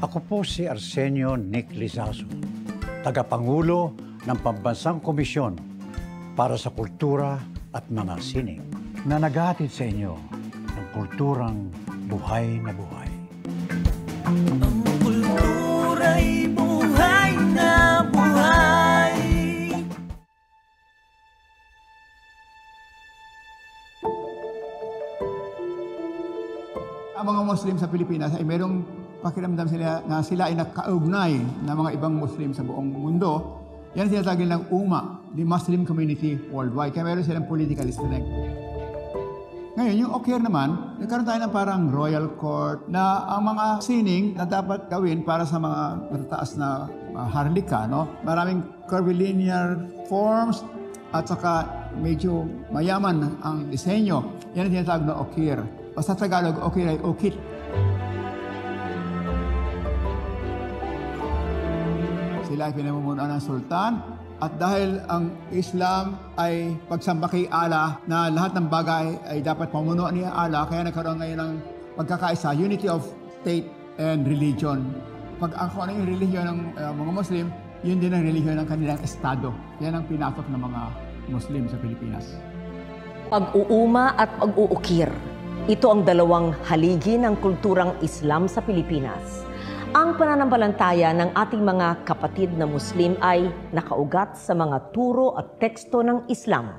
Ako po si Arsenio Nick Lizazo, tagapangulo ng Pambansang Komisyon para sa Kultura at mga Sining na naghahatid sa inyo ng kulturang buhay na buhay. Ang kultura'y buhay na buhay. Ang mga Muslim sa Pilipinas ay mayroong pakiramdam sila na sila ay nakaugnay ng mga ibang Muslim sa buong mundo. Yan ang tinatawag ng UMA, the Muslim Community Worldwide. Kaya mayroon silang political strength. Ngayon, yung OCAIR naman, nagkaroon tayo ng parang royal court na ang mga sining na dapat gawin para sa mga matataas na harlika, no? Maraming curvilinear forms at saka medyo mayaman ang disenyo. Yan ang tinatawag na OCAIR. O sa Tagalog, OCAIR ay OKIT. Sila ay pinamumunuan ng sultan. At dahil ang Islam ay pagsamba kay Allah na lahat ng bagay ay dapat pamunuan ni Allah, kaya nagkaroon ngayon ng pagkakaisa, unity of state and religion. Pag ako ano yung religion ng mga Muslim, yun din ang religion ng kanilang estado. Yan ang pinasok ng mga Muslim sa Pilipinas. Pag-uuma at pag-uukir. Ito ang dalawang haligi ng kulturang Islam sa Pilipinas. Ang pananampalataya ng ating mga kapatid na Muslim ay nakaugat sa mga turo at teksto ng Islam.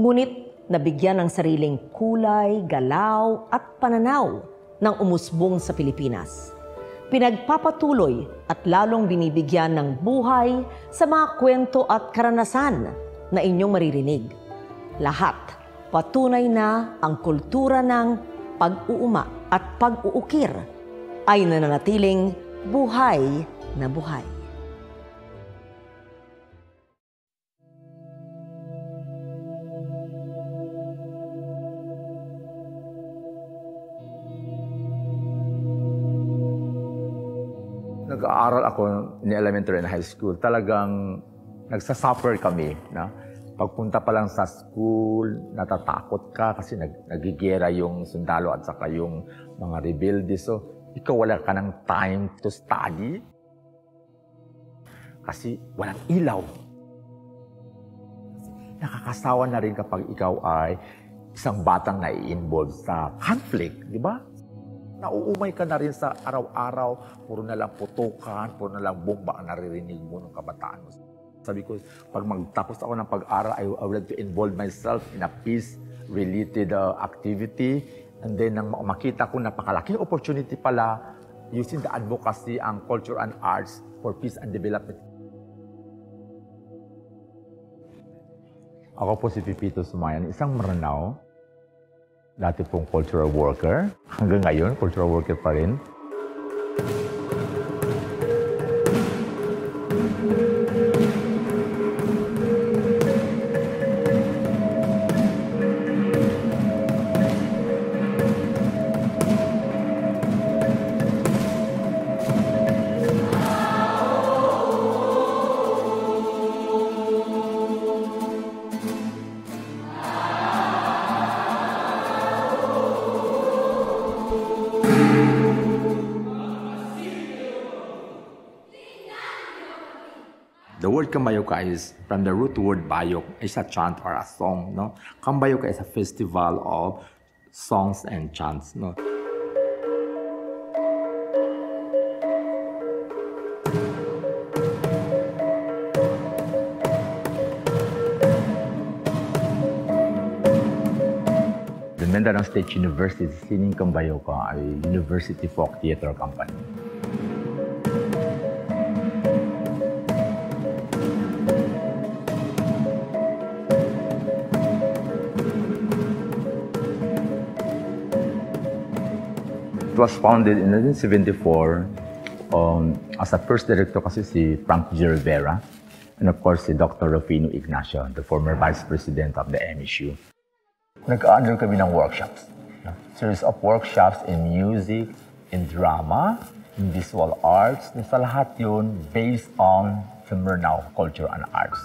Ngunit nabigyan ng sariling kulay, galaw at pananaw ng umusbong sa Pilipinas. Pinagpapatuloy at lalong binibigyan ng buhay sa mga kwento at karanasan na inyong maririnig. Lahat patunay na ang kultura ng pag-uuma at pag-uukir ay nananatiling buhay na buhay. Nag-aaral ako in elementary and high school. Talagang nagsasuffer kami. Na? Pagpunta pa lang sa school, natatakot ka kasi nagigera yung sundalo at saka yung mga rebelde. So, ikaw wala ka ng time to study kasi walang ilaw. Nakakasawa na rin kapag ikaw ay isang batang nai-involve sa conflict, di ba? Nauumay ka na rin sa araw-araw, puro na lang putukan, puro na lang bomba ang naririnig mo ng kabataan mo. Sabi ko, pag magtapos ako ng pag-aral, I would like to involve myself in a peace-related activity. And then, nang makita ko napakalaking opportunity pala using the advocacy ang culture and arts for peace and development. Ako po si Pipito Sumayan, isang Maranao. Dati pong cultural worker. Hanggang ngayon, cultural worker pa rin. The word Kambayuka is from the root word bayok, is a chant or a song. No? Kambayuka is a festival of songs and chants. No? The Mindanao State University's Sining Kambayuka ay University Folk Theater Company. It was founded in 1974 as a first director kasi si Frank G. Rivera and of course si Dr. Rufino Ignacio, the former Vice President of the MSU. Nag-under kami ng workshops. Series of workshops in music, in drama, in visual arts. Sa lahat yun based on Maranao culture and arts.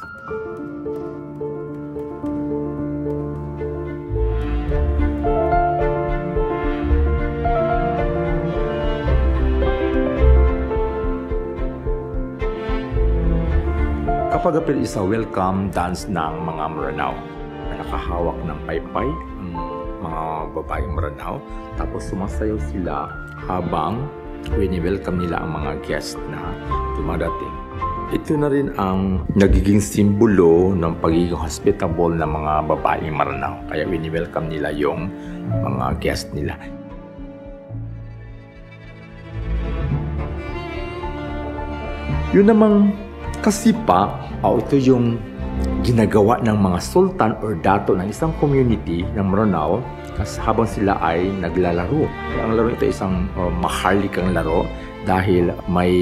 pag-apil is a welcome dance ng mga Maranao. Nakahawak ng paypay ang mga babaeng Maranao. Tapos sumasayaw sila habang wini-welcome nila ang mga guest na dumadating. Ito na rin ang nagiging simbolo ng pagiging hospitable ng mga babaeng Maranao. Kaya wini-welcome nila yung mga guest nila. Yun namang kasipa, ito yung ginagawa ng mga sultan or dato ng isang community ng Maranao habang sila ay naglalaro. Ang laro ito isang maharlikang laro dahil may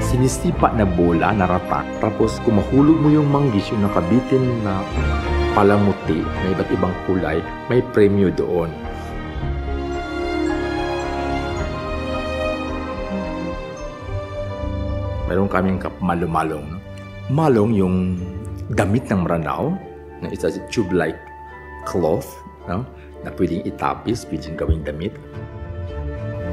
sinisipa na bola na ratak. Tapos kung mahulog mo yung manggis, yung nakabitin na palamuti na iba't ibang kulay, may premyo doon. Meron kaming malong-malong. No? Malong yung damit ng Maranao, na isa tube-like cloth, no? Na pwedeng itapis, pwedeng gawing damit.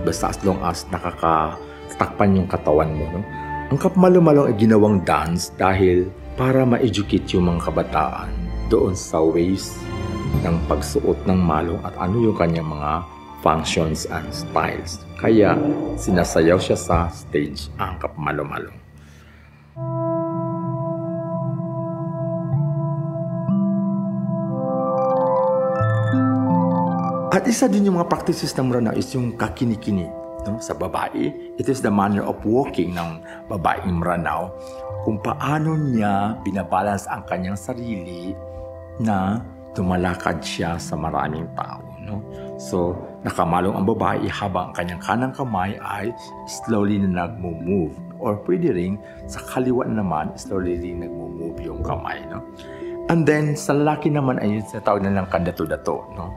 Basta as long as nakakatakpan yung katawan mo. No? Ang kapmalong-malong ay ginawang dance dahil para ma-educate yung mga kabataan doon sa ways ng pagsuot ng malong at ano yung kanyang mga functions and styles. Kaya sinasayaw siya sa stage ang kapmalong-malong. At isa din yung mga practices ng Maranao is yung kakinikini. No? Sa babae, it is the manner of walking ng babaeng Maranao kung paano niya binabalance ang kanyang sarili na tumalakad siya sa maraming tao. No? So, nakamalong ang babae habang ang kanyang kanang kamay ay slowly na nagmo-move. Or pwede rin, sa kaliwa naman, slowly rin nagmo-move yung kamay. No? And then, sa lalaki naman ay sa tawag na lang kandato-dato. No?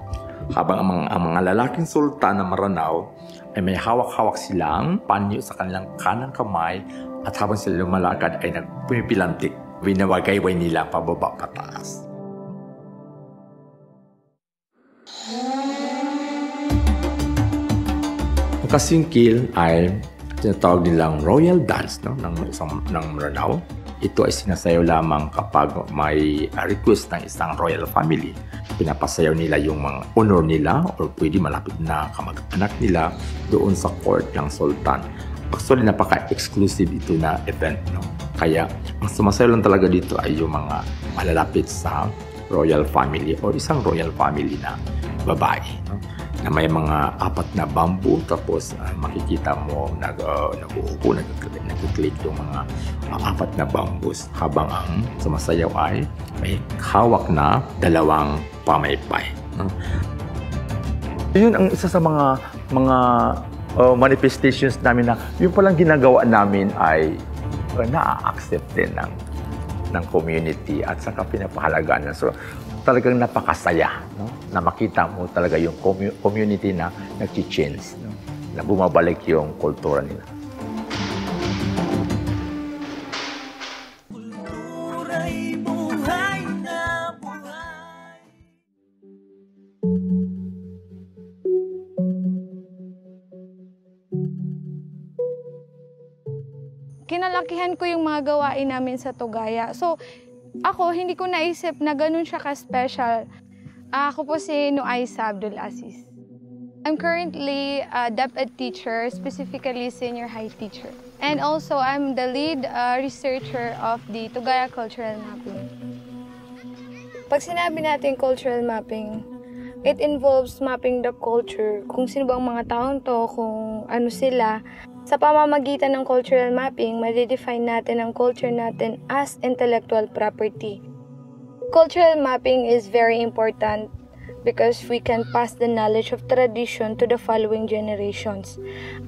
Habang ang mga lalaking sultan ng Maranao ay may hawak-hawak silang panyo sa kanilang kanang kamay at habang sila lumalakad ay nagpipilantik. Winawagayway nila pababa pataas. Ang kasingkil ay tinatawag nilang royal dance, no? ng Maranao. Ito ay sinasayaw lamang kapag may request ng isang royal family. Pinapasayaw nila yung mga honor nila or pwede malapit na kamag-anak nila doon sa court ng sultan. Actually, napaka-exclusive ito na event. No? Kaya, ang sumasayaw lang talaga dito ay yung mga malalapit sa royal family or isang royal family na babae. No? Na may mga 4 na bamboo, tapos makikita mo nag-uupo, nag-click yung mga 4 na bamboos habang ang sumasayaw ay may hawak na 2 pamaypay. No? Yun ang isa sa mga manifestations namin na yung palang ginagawa namin ay na-accept din ng community at saka pinapahalagaan. So, talagang napakasaya, no? Na makita mo talaga yung community na nag-change, no? Na bumabalik yung kultura nila. Kultura'y buhay na buhay. Kinalakihan ko yung mga gawain namin sa Tugaya. So, ako, hindi ko naisip na ganun siya ka-special. Ako po si Nuaisa Abdul Aziz. I'm currently a DepEd teacher, specifically senior high teacher. And also, I'm the lead researcher of the Tugaya Cultural Mapping. Pag sinabi natin cultural mapping, it involves mapping the culture, kung sino ba ang mga taong to, kung ano sila. Sa pamamagitan ng cultural mapping, ma-redefine natin ang culture natin as intellectual property. Cultural mapping is very important because we can pass the knowledge of tradition to the following generations.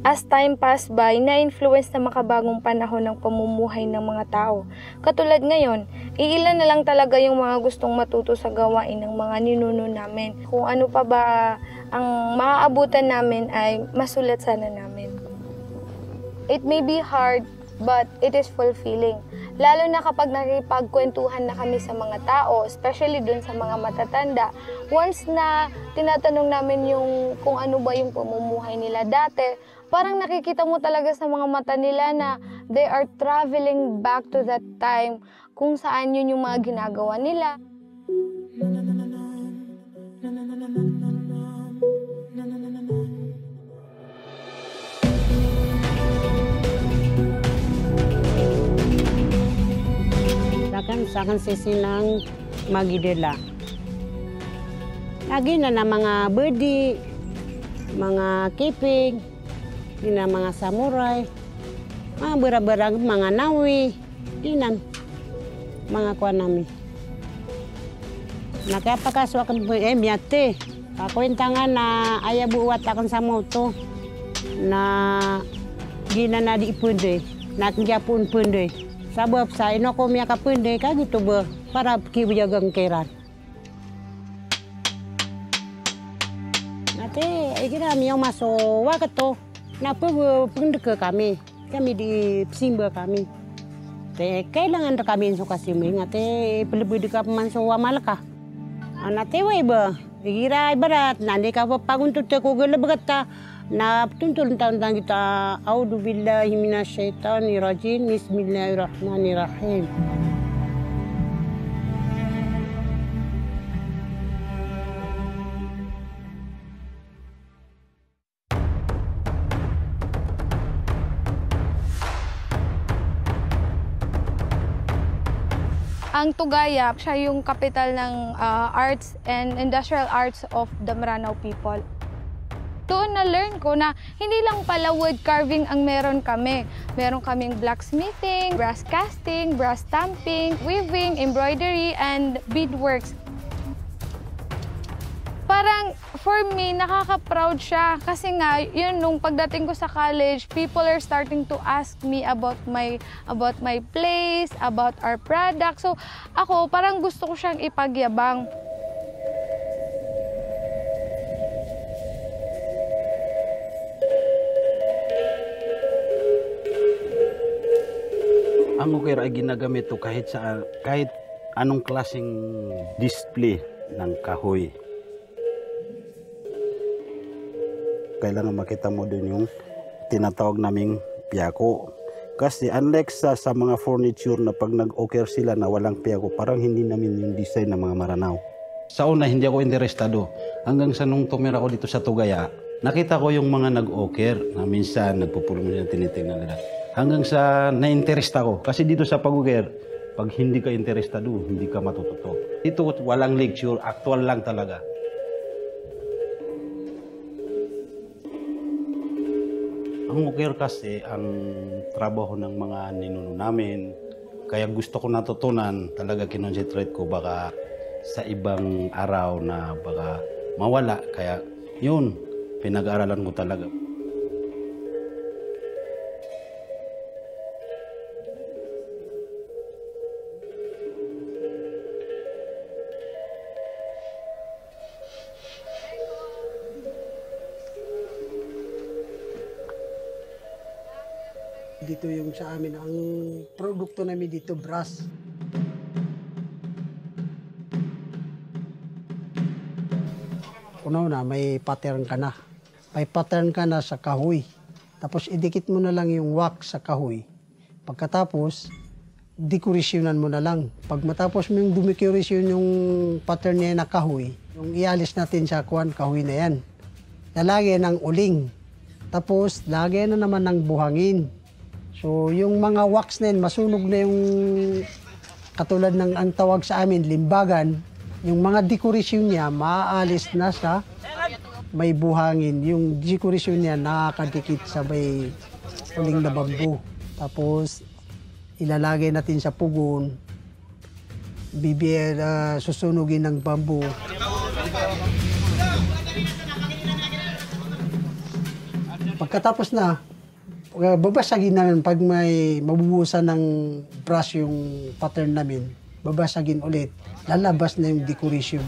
As time passed by, na-influence na makabagong panahon ng pamumuhay ng mga tao. Katulad ngayon, iilan na lang talaga yung mga gustong matuto sa gawain ng mga ninuno namin. Kung ano pa ba ang maaabutan namin ay masulat sana namin. It may be hard, but it is fulfilling. Lalo na kapag nakipagkwentuhan na kami sa mga tao, especially dun sa mga matatanda. Once na tinatanong namin yung kung ano ba yung pamumuhay nila dati, parang nakikita mo talaga sa mga mata nila na they are traveling back to that time kung saan yun yung mga ginagawa nila. Sa akan sisinang magidela. Lagi na mga birdie, mga kipig, na mga samurai, mga barang-barang, mga nawi, dinan, mga kuha namin. Nakapakaswa kan po, miyate. Kakwenta nga na ayabuwat akan sa moto na gina na di punde, natinjapun punde. Sabab sa ino ko miya kapunde ka gitu ba para kibiyagang keran. Nate, kira miya maso wakato na punde ke kami di simba kami. Te kailangan kami suka simba ngate pelebih ka manso wa malaka. Nate wa iba, kira ibarat nande ka paguntut ko gelebegat ta na tuntun tahun kita A'udzubillahi minasyaitonirrajim. Bismillahirrahmanirrahim. Ang Tugaya, siya yung kapital ng arts and industrial arts of the Maranao people. Doon na-learn ko na hindi lang pala wood carving ang meron kami. Meron kaming blacksmithing, brass casting, brass stamping, weaving, embroidery, and beadworks. Parang for me, nakaka-proud siya. Kasi nga, yun, nung pagdating ko sa college, people are starting to ask me about my place, about our product. So ako, parang gusto ko siyang ipagyabang. Ang ukir ay ginagamit to kahit anong klaseng display ng kahoy. Kailangan makita mo din yung tinatawag naming piyako. Kasi unlike sa mga furniture na pag nag-ukir sila na walang piyako, parang hindi namin yung design ng mga Maranao. Sa una, hindi ako interesado. Hanggang sa nung tumira ko dito sa Tugaya, nakita ko yung mga nag-ukir na minsan nagpupulong nila, tinitingnan nila. Hanggang sa na-interest ako. Kasi dito sa pag-ukir, pag hindi ka interesado, hindi ka matututo. Dito walang lecture, actual lang talaga. Ang ukir kasi, ang trabaho ng mga ninuno namin, kaya gusto ko natutunan, talaga kinonsentrate ko baka sa ibang araw na baka mawala. Kaya yun, pinag-aaralan ko talaga. Dito yung sa amin, ang produkto namin dito, brass. Una-una, may pattern ka na. May pattern ka na sa kahoy. Tapos idikit mo na lang yung wax sa kahoy. Pagkatapos, dekorasyonan mo na lang. Pag matapos mo yung dekorasyon yung pattern niya na kahoy, yung ialis natin sa kahoy na yan. Lalagyan ng uling. Tapos, lagyan na naman ng buhangin. So, yung mga wax na yun, masunog na yung katulad ng ang tawag sa amin, limbagan. Yung mga dekorasyon niya, maaalis na sa may buhangin. Yung dekorasyon niya, nakakadikit sa may uling na bambu. Tapos, ilalagay natin sa pugon. Susunugin ng bambu. Pagkatapos na, babasagin namin pag may mabubusan ng brush yung pattern namin, babasagin ulit, lalabas na yung decoration.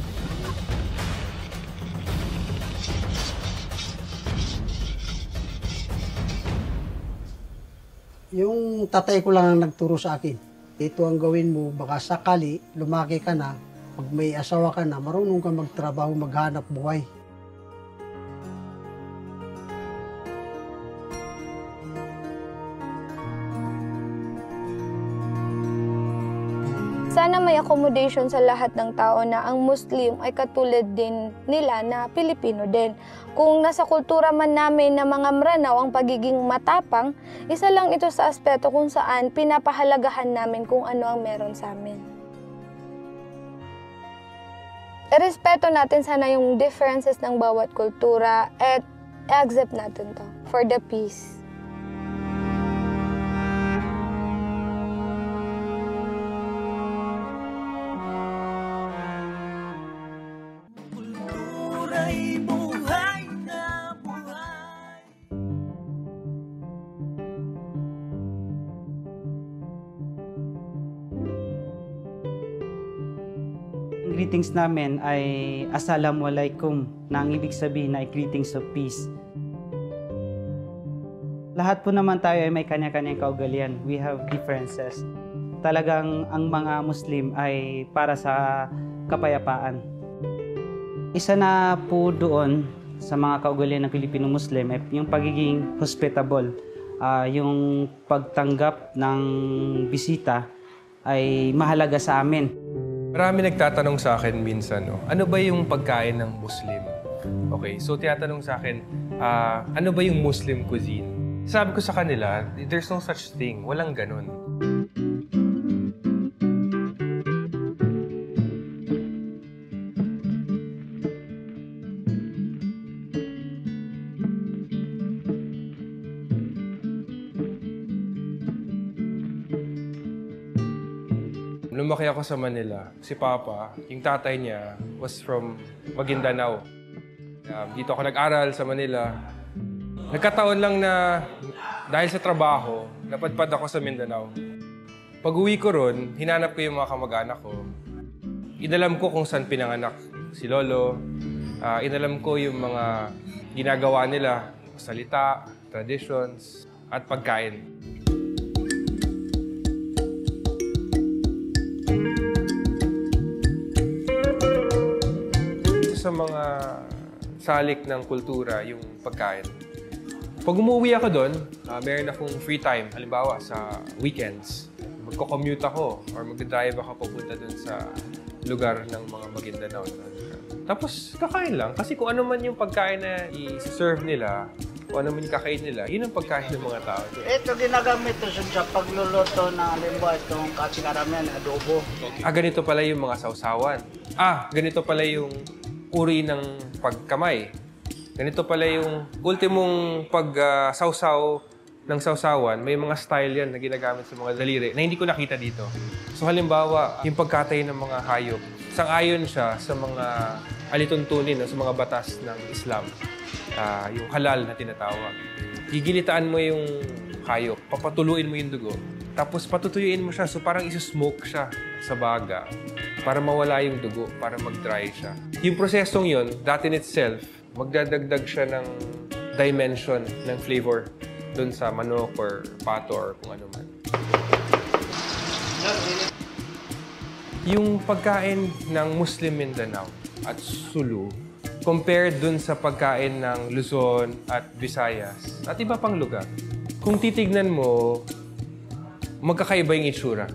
Yung tatay ko lang ang nagturo sa akin. Ito ang gawin mo, baka sakali, lumaki ka na, pag may asawa ka na, marunong ka magtrabaho, maghanap buhay. Sana may accommodation sa lahat ng tao na ang Muslim ay katulad din nila na Pilipino din. Kung nasa kultura man namin na mga Maranao ang pagiging matapang, isa lang ito sa aspeto kung saan pinapahalagahan namin kung ano ang meron sa amin. Irespeto natin sana yung differences ng bawat kultura at accept natin to for the peace. Kultura'y buhay na buhay. Ang greetings namin ay Assalamualaikum, na ang ibig sabihin ay greetings of peace. Lahat po naman tayo ay may kanya-kanyang kaugalian. We have differences. Talagang ang mga Muslim ay para sa kapayapaan. Isa na po doon sa mga kaugalian ng Pilipino-Muslim ay yung pagiging hospitable. Yung pagtanggap ng bisita ay mahalaga sa amin. Marami nagtatanong sa akin minsan, ano ba yung pagkain ng Muslim? Okay, so tinatanong sa akin, ano ba yung Muslim cuisine? Sabi ko sa kanila, there's no such thing. Walang ganun. Lumaki ako sa Manila. Si Papa, yung tatay niya, was from Maguindanao. Dito ako nag-aral sa Manila. Nagkataon lang na dahil sa trabaho, napadpad ako sa Mindanao. Pag-uwi ko ron, hinanap ko yung mga kamag-anak ko. Inalam ko kung saan pinanganak si Lolo. Inalam ko yung mga ginagawa nila, salita, traditions, at pagkain. Sa mga salik ng kultura, yung pagkain. Pag umuwi ako doon, meron akong free time. Halimbawa, sa weekends, magko-commute ako or mag-drive ako papunta doon sa lugar ng mga Maguindanao. Tapos, kakain lang. Kasi kung ano man yung pagkain na i-serve nila, kung ano man yung kakain nila, yun ang pagkain ng mga tao. Ito ginagamit ito sa pagluluto ng halimbawa itong katsingaramen, adobo. Ganito pala yung mga sausawan. Ganito pala yung uri ng pagkamay. Ganito pala yung ultimong pag-sausaw ng sausawan. May mga style yan na ginagamit sa mga daliri na hindi ko nakita dito. So halimbawa, yung pagkatay ng mga hayop, sang-ayon siya sa mga alituntunin, sa mga batas ng Islam. Yung halal na tinatawag. Gigilitaan mo yung hayop, papatuluin mo yung dugo, tapos patutuyuin mo siya, so parang isa-smoke siya sa baga para mawala yung dugo, para mag-dry siya. Yung prosesong yun, that in itself, magdadagdag siya ng dimension ng flavor dun sa manok or pato or kung ano man. Yung pagkain ng Muslim Mindanao at Sulu, compared dun sa pagkain ng Luzon at Visayas at iba pang lugar, kung titignan mo, magkakaiba yung itsura.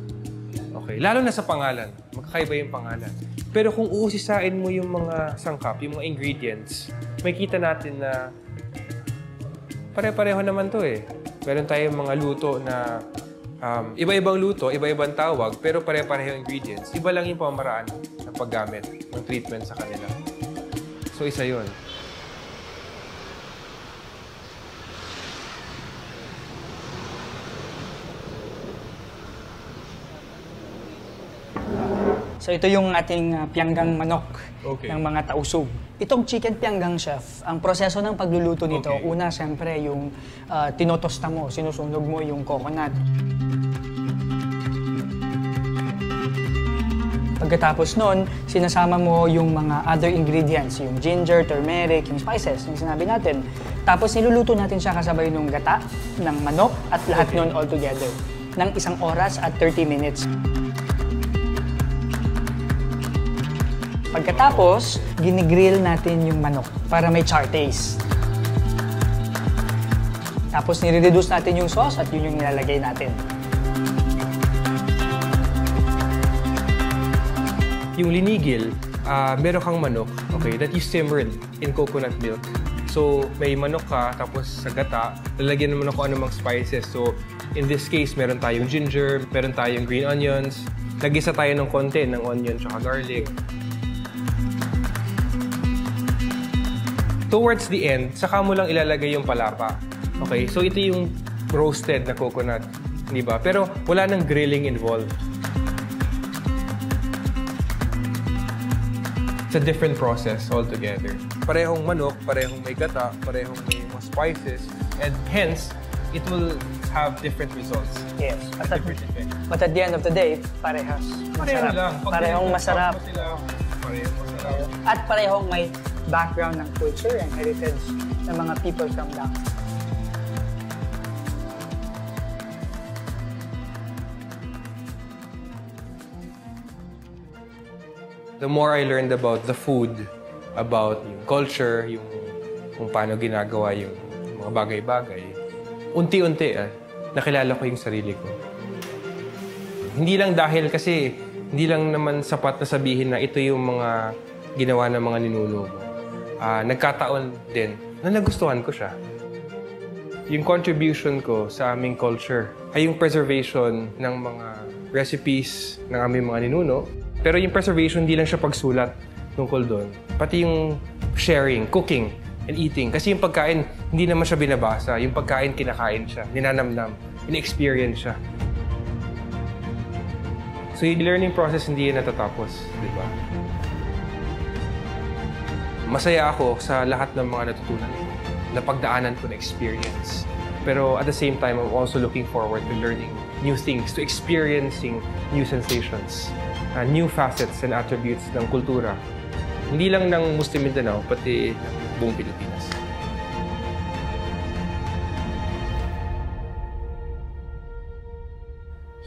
Okay, lalo na sa pangalan, magkakaiba yung pangalan. Pero kung uusisain mo yung mga sangkap, yung mga ingredients, makikita natin na pare-pareho naman to eh. Meron tayong mga luto na iba-ibang luto, iba-ibang tawag, pero pare-pareho ingredients. Iba lang yung pamamaraan ng paggamit, ng treatment sa kanila. So, isa yun. So ito yung ating pianggang manok ng mga tausog. Itong chicken pianggang, chef, ang proseso ng pagluluto nito, una siyempre yung tinotosta mo, sinusunog mo yung coconut. Pagkatapos nun, sinasama mo yung mga other ingredients, yung ginger, turmeric, yung spices, yung sinabi natin. Tapos niluluto natin siya kasabay ng gata, ng manok, at lahat nun all together. Ng 1 oras at 30 minutes. Pagkatapos, ginigrill natin yung manok para may char taste. Tapos nire-reduce natin yung sauce at yun yung nilalagay natin. Yung linigil, meron kang manok, okay, that you simmered in coconut milk. So, may manok ka, tapos sa gata, lalagyan naman ako anumang spices. So, in this case, meron tayong ginger, meron tayong green onions. Nag-isa tayo ng konti ng onion tsaka garlic. Towards the end, saka mo lang ilalagay yung palapa. Okay, so ito yung roasted na coconut, di ba? Pero wala nang grilling involved. It's a different process altogether. Parehong manok, parehong may gata, parehong may mga spices, and hence, it will have different results. Yes. But at the end of the day, parehas. Pareho lang. Parehong masarap. Parehong masarap. At parehong may background ng culture and heritage ng mga people from down. The more I learned about the food, about yung culture, yung kung paano ginagawa yung mga bagay-bagay, unti-unti nakilala ko yung sarili ko. Hindi lang dahil kasi, hindi lang naman sapat na sabihin na ito yung mga ginawa ng mga ninuno mo. Nagkataon din na nagustuhan ko siya. Yung contribution ko sa aming culture ay yung preservation ng mga recipes ng aming mga ninuno. Pero yung preservation, hindi lang siya pagsulat tungkol doon. Pati yung sharing, cooking, and eating. Kasi yung pagkain, hindi naman siya binabasa. Yung pagkain, kinakain siya, ninanamnam, in-experience siya. So yung learning process, hindi yan natatapos, di ba? Masaya ako sa lahat ng mga natutunan ko, na pagdaanan ko na experience. Pero at the same time, I'm also looking forward to learning new things, to experiencing new sensations, new facets and attributes ng kultura. Hindi lang ng Muslim Mindanao, pati ng buong Pilipinas.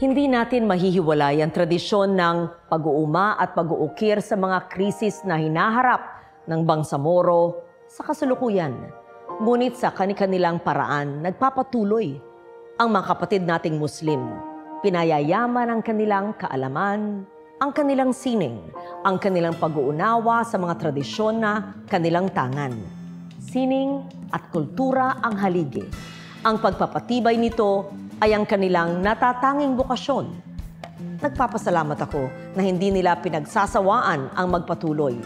Hindi natin mahihiwalay ang tradisyon ng pag-uuma at pag-uukir sa mga krisis na hinaharap ng Bangsamoro sa kasalukuyan. Ngunit sa kani-kanilang paraan, nagpapatuloy ang mga kapatid nating Muslim. Pinayayaman ang kanilang kaalaman, ang kanilang sining, ang kanilang pag-uunawa sa mga tradisyon na kanilang tangan. Sining at kultura ang haligi. Ang pagpapatibay nito ay ang kanilang natatanging bukasyon. Nagpapasalamat ako na hindi nila pinagsasawaan ang magpatuloy.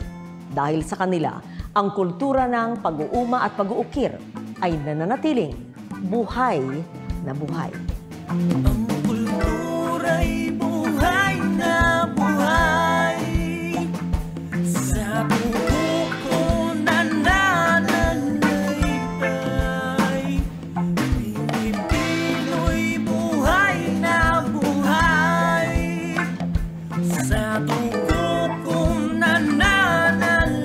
Dahil sa kanila, ang kultura ng pag-uuma at pag-uukir ay nananatiling buhay na buhay. Ang kultura'y buhay na buhay sa buho ko nananalaytay. Pilipino'y buhay na buhay sa dugo ko nananalaytay.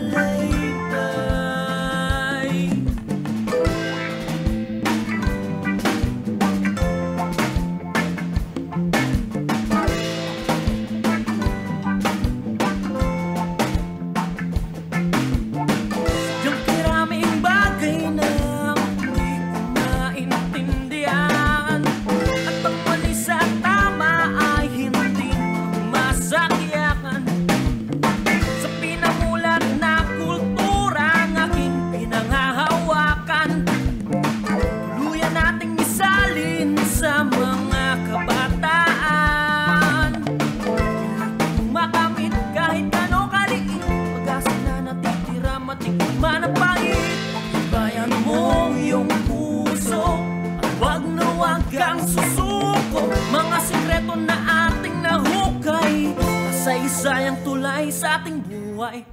Sayang tulay sa ating buhay.